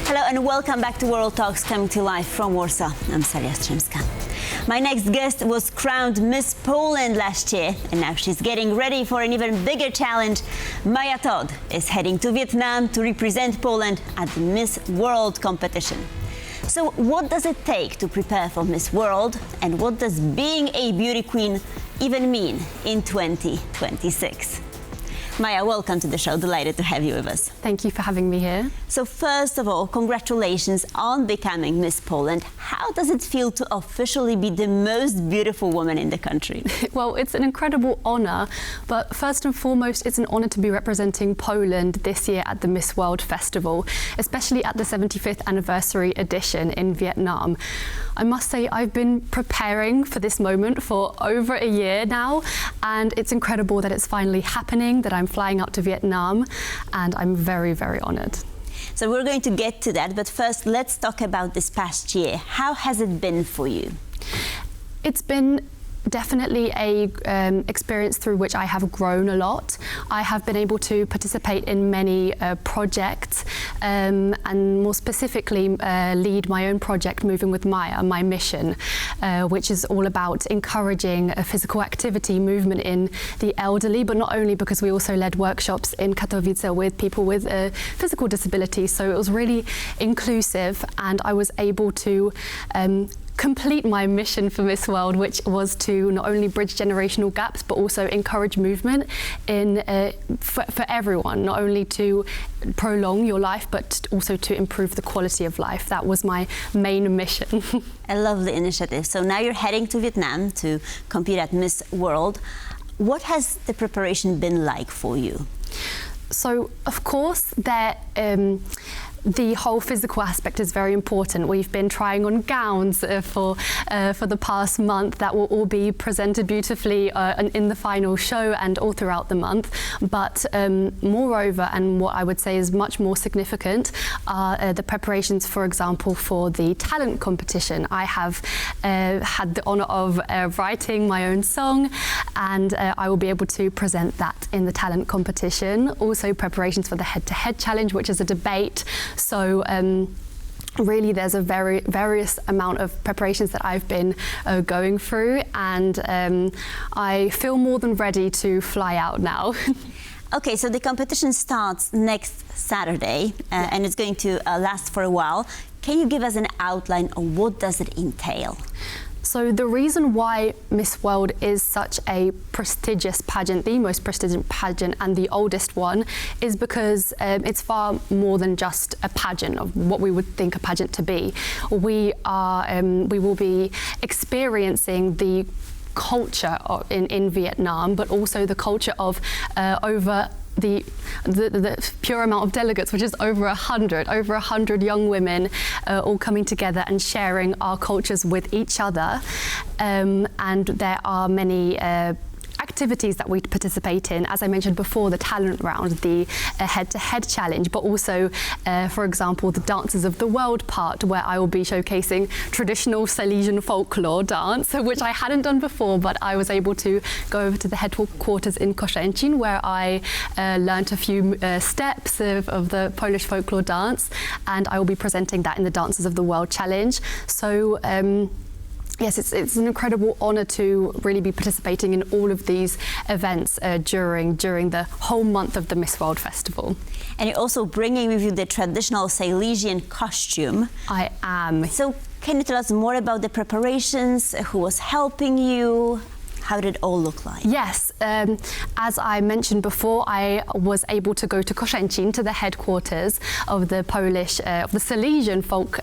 Hello and welcome back to World Talks, coming to you live from Warsaw. I'm Jastrzębska. My next guest was crowned Miss Poland last year, and now she's getting ready for an even bigger challenge. Maja Todd is heading to Vietnam to represent Poland at the Miss World competition. So what does it take to prepare for Miss World, and what does being a beauty queen even mean in 2026? Maja, welcome to the show. Delighted to have you with us. Thank you for having me here. So first of all, congratulations on becoming Miss Poland. How does it feel to officially be the most beautiful woman in the country? Well, it's an incredible honour, but first and foremost, it's an honour to be representing Poland this year at the Miss World Festival, especially at the 75th anniversary edition in Vietnam. I must say I've been preparing for this moment for over a year now, and it's incredible that it's finally happening, that I'm flying out to Vietnam, and I'm very, very honoured. So we're going to get to that, but first let's talk about this past year. How has it been for you? It's been definitely a experience through which I have grown a lot. I have been able to participate in many projects and more specifically lead my own project, Moving with Maja, my mission, which is all about encouraging physical activity, movement in the elderly, but not only, because we also led workshops in Katowice with people with physical disabilities. So it was really inclusive, and I was able to complete my mission for Miss World, which was to not only bridge generational gaps, but also encourage movement in for everyone, not only to prolong your life, but also to improve the quality of life. That was my main mission. A lovely initiative. So now you're heading to Vietnam to compete at Miss World. What has the preparation been like for you? So, of course, the whole physical aspect is very important. We've been trying on gowns for the past month that will all be presented beautifully in the final show and all throughout the month. But moreover, and what I would say is much more significant, are the preparations, for example, for the talent competition. I have had the honour of writing my own song, and I will be able to present that in the talent competition. Also preparations for the head-to-head challenge, which is a debate. So really there's a various amount of preparations that I've been going through, and I feel more than ready to fly out now. Okay, so the competition starts next Saturday and it's going to last for a while. Can you give us an outline of what does it entail? So the reason why Miss World is such a prestigious pageant, the most prestigious pageant and the oldest one, is because it's far more than just a pageant of what we would think a pageant to be. We will be experiencing the culture in Vietnam, but also the culture of over the pure amount of delegates, which is over 100 young women all coming together and sharing our cultures with each other. And there are many activities that we participate in, as I mentioned before, the talent round, the head-to-head challenge, but also, for example, the Dances of the World part, where I will be showcasing traditional Silesian folklore dance, which I hadn't done before, but I was able to go over to the headquarters in Koszęcin, where I learnt a few steps of the Polish folklore dance, and I will be presenting that in the Dances of the World challenge. So yes, it's an incredible honour to really be participating in all of these events during the whole month of the Miss World Festival. And you're also bringing with you the traditional Silesian costume. I am. So can you tell us more about the preparations? Who was helping you? How did it all look like? Yes, as I mentioned before, I was able to go to Koszęcin, to the headquarters of the Polish, of the Silesian folk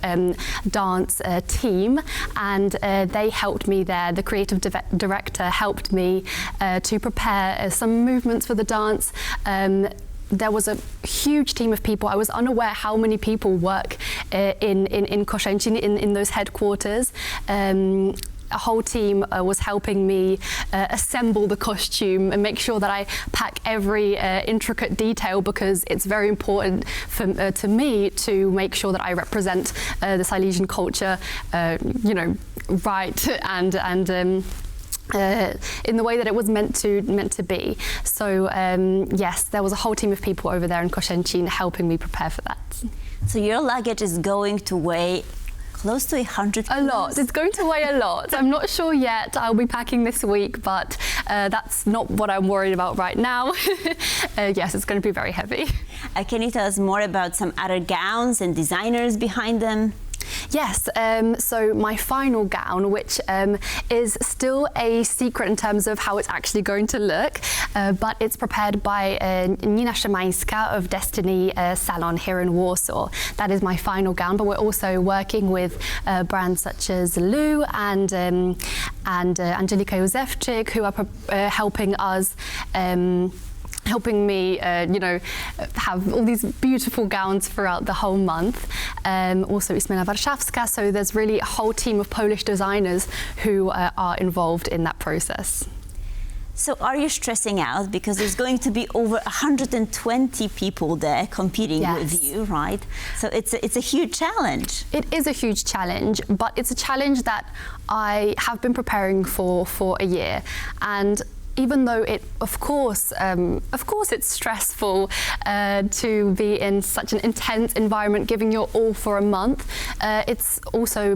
dance team, and they helped me there. The creative director helped me to prepare some movements for the dance. There was a huge team of people. I was unaware how many people work in Koszęcin, in those headquarters. A whole team was helping me assemble the costume and make sure that I pack every intricate detail, because it's very important to me to make sure that I represent the Silesian culture, right, and in the way that it was meant to be. So yes, there was a whole team of people over there in Koszęcin helping me prepare for that. So your luggage is going to weigh close to 100 kilos? A lot. It's going to weigh a lot. I'm not sure yet. I'll be packing this week, but that's not what I'm worried about right now. Yes, it's going to be very heavy. Can you tell us more about some other gowns and designers behind them? Yes, so my final gown, which is still a secret in terms of how it's actually going to look, but it's prepared by Nina Szymańska of Destiny Salon here in Warsaw. That is my final gown, but we're also working with brands such as Lou and Angelika Józefczyk, who are helping us helping me, have all these beautiful gowns throughout the whole month. Also Ismena Warszawska, so there's really a whole team of Polish designers who are involved in that process. So are you stressing out? Because there's going to be over 120 people there competing with you, right? So it's a huge challenge. It is a huge challenge, but it's a challenge that I have been preparing for a year. And even though of course it's stressful to be in such an intense environment, giving your all for a month, it's also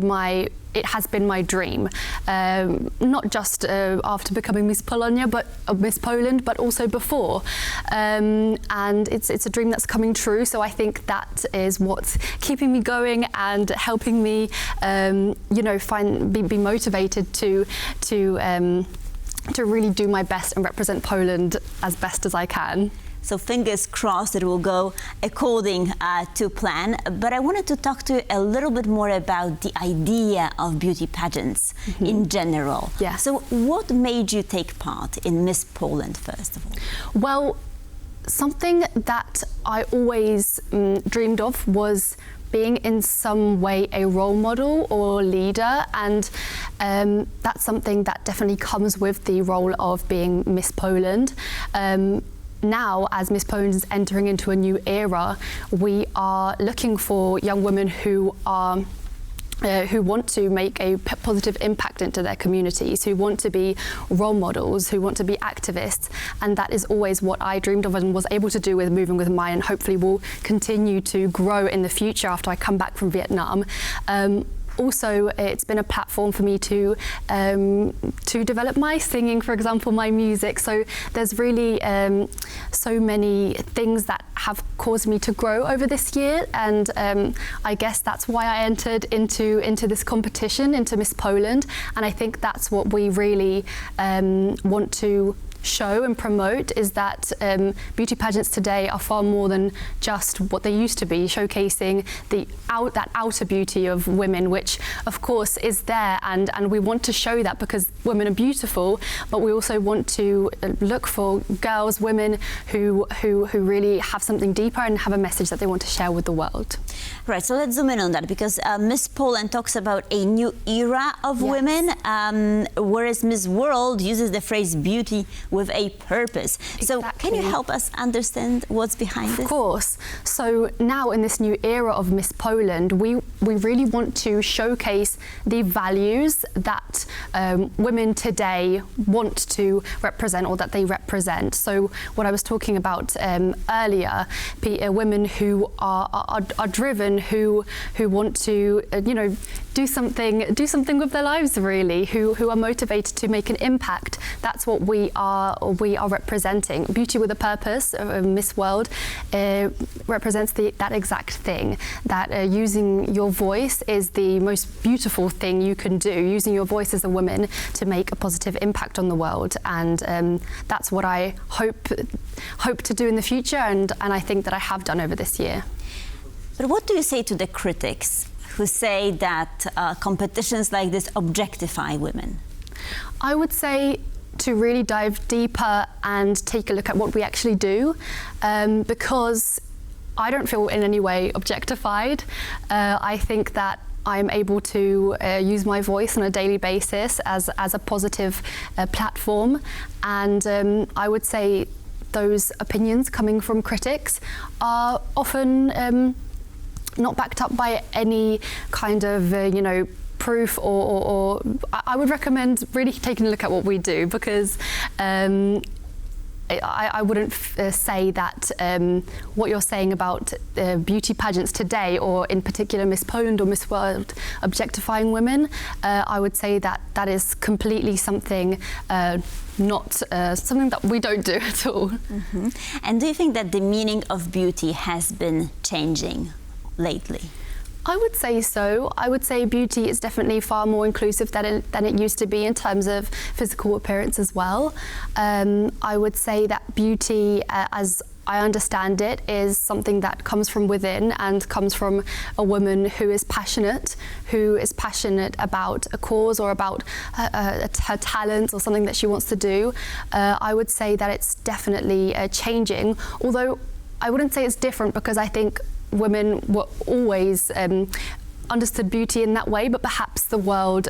it has been my dream, not just after becoming Miss Polonia, but Miss Poland, but also before. And it's a dream that's coming true. So I think that is what's keeping me going and helping me, be motivated to really do my best and represent Poland as best as I can. So fingers crossed it will go according to plan. But I wanted to talk to you a little bit more about the idea of beauty pageants in general. Yeah. So what made you take part in Miss Poland, first of all? Well, something that I always dreamed of was being in some way a role model or leader, and that's something that definitely comes with the role of being Miss Poland. Now, as Miss Poland is entering into a new era, we are looking for young women who want to make a positive impact into their communities, who want to be role models, who want to be activists, and that is always what I dreamed of and was able to do with Moving With Mine, and hopefully will continue to grow in the future after I come back from Vietnam. Also, it's been a platform for me to develop my singing, for example, my music. So there's really so many things that have caused me to grow over this year, and I guess that's why I entered into this competition, into Miss Poland, and I think that's what we really want to show and promote, is that beauty pageants today are far more than just what they used to be, showcasing that outer beauty of women, which of course is there, and we want to show that because women are beautiful, but we also want to look for girls, women who really have something deeper and have a message that they want to share with the world. Right, so let's zoom in on that, because Miss Poland talks about a new era of women, whereas Miss World uses the phrase beauty with a purpose. Exactly. So can you help us understand what's behind this? Of course. So now in this new era of Miss Poland, we really want to showcase the values that women today want to represent, or that they represent. So what I was talking about earlier, women who are driven, who want to do something with their lives, really, who are motivated to make an impact. That's what we are representing. Beauty with a purpose, Miss World, represents that exact thing, that using your voice is the most beautiful thing you can do, using your voice as a woman to make a positive impact on the world. And that's what I hope to do in the future, and I think that I have done over this year. But what do you say to the critics who say that competitions like this objectify women? I would say to really dive deeper and take a look at what we actually do, because I don't feel in any way objectified. I think that I'm able to use my voice on a daily basis as a positive platform, and I would say those opinions coming from critics are often not backed up by any kind of proof, or I would recommend really taking a look at what we do, because I wouldn't say that what you're saying about beauty pageants today, or in particular Miss Poland or Miss World objectifying women, I would say that that is completely something not something that we don't do at all. Mm-hmm. And do you think that the meaning of beauty has been changing lately? I would say so. I would say beauty is definitely far more inclusive than it used to be in terms of physical appearance as well. I would say that beauty, as I understand it, is something that comes from within and comes from a woman who is passionate about a cause or about her talent or something that she wants to do. I would say that it's definitely changing, although I wouldn't say it's different, because I think women were always understood beauty in that way, but perhaps the world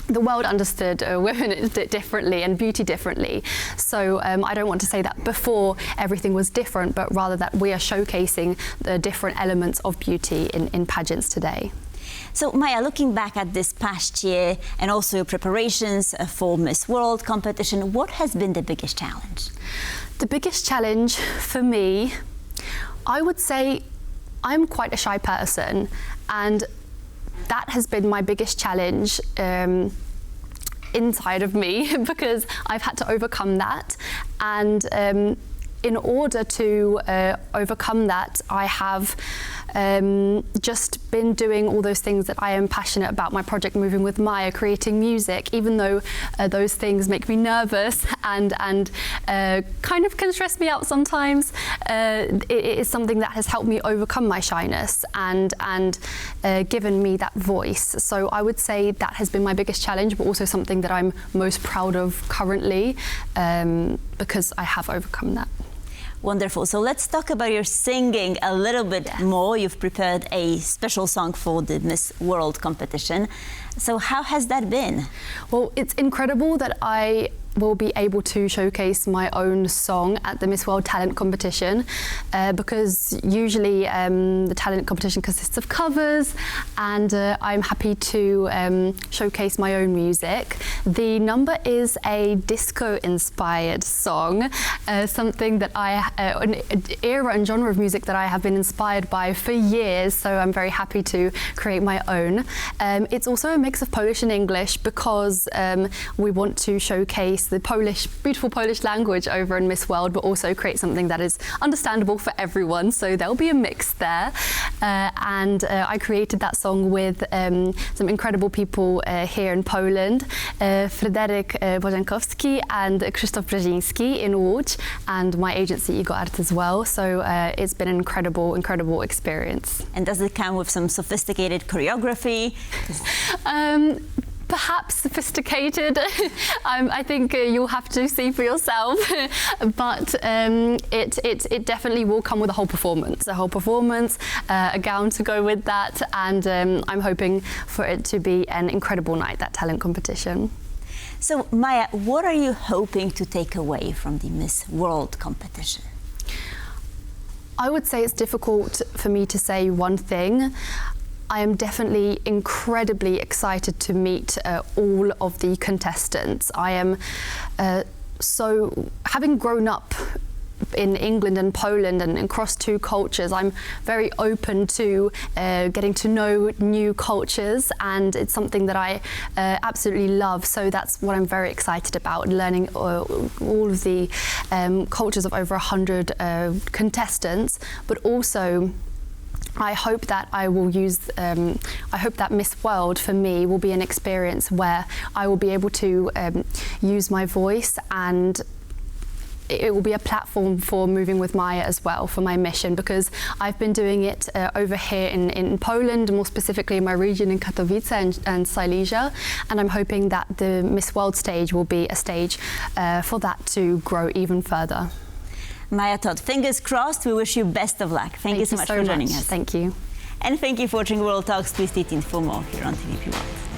understood women differently and beauty differently. So I don't want to say that before everything was different, but rather that we are showcasing the different elements of beauty in pageants today. So Maja, looking back at this past year and also your preparations for Miss World competition, what has been the biggest challenge? The biggest challenge for me, I would say, I'm quite a shy person, and that has been my biggest challenge inside of me, because I've had to overcome that. And in order to overcome that, I have just been doing all those things that I am passionate about. My project Moving with Maja, creating music, even though those things make me nervous and kind of can stress me out sometimes, it is something that has helped me overcome my shyness and given me that voice. So I would say that has been my biggest challenge, but also something that I'm most proud of currently, because I have overcome that. Wonderful. So let's talk about your singing a little bit more. You've prepared a special song for the Miss World competition. So how has that been? Well, it's incredible that I will be able to showcase my own song at the Miss World Talent competition, because usually the talent competition consists of covers, and I'm happy to showcase my own music. The number is a disco-inspired song, something that an era and genre of music that I have been inspired by for years, so I'm very happy to create my own. It's also a mix of Polish and English, because we want to showcase the beautiful Polish language over in Miss World, but also create something that is understandable for everyone. So there'll be a mix there. And I created that song with some incredible people here in Poland, Fryderyk Bożenkowski and Krzysztof Brzeziński in Łódź, and my agency Igor Art as well. So it's been an incredible experience. And does it come with some sophisticated choreography? Perhaps sophisticated. I think you'll have to see for yourself. But it definitely will come with a whole performance, a gown to go with that, and I'm hoping for it to be an incredible night, that talent competition. So Maja, what are you hoping to take away from the Miss World competition? I would say it's difficult for me to say one thing. I am definitely incredibly excited to meet all of the contestants. I am having grown up in England and Poland and across two cultures, I'm very open to getting to know new cultures, and it's something that I absolutely love. So that's what I'm very excited about, learning all of the cultures of over 100 contestants, but also I hope that I hope that Miss World for me will be an experience where I will be able to use my voice, and it will be a platform for Moving with Maja as well, for my mission, because I've been doing it over here in Poland, more specifically in my region in Katowice and Silesia, and I'm hoping that the Miss World stage will be a stage for that to grow even further. Maja Todd, fingers crossed. We wish you best of luck. Thank you so much for joining us. Thank you. And thank you for watching World Talks. Please stay tuned for more here on TVP World.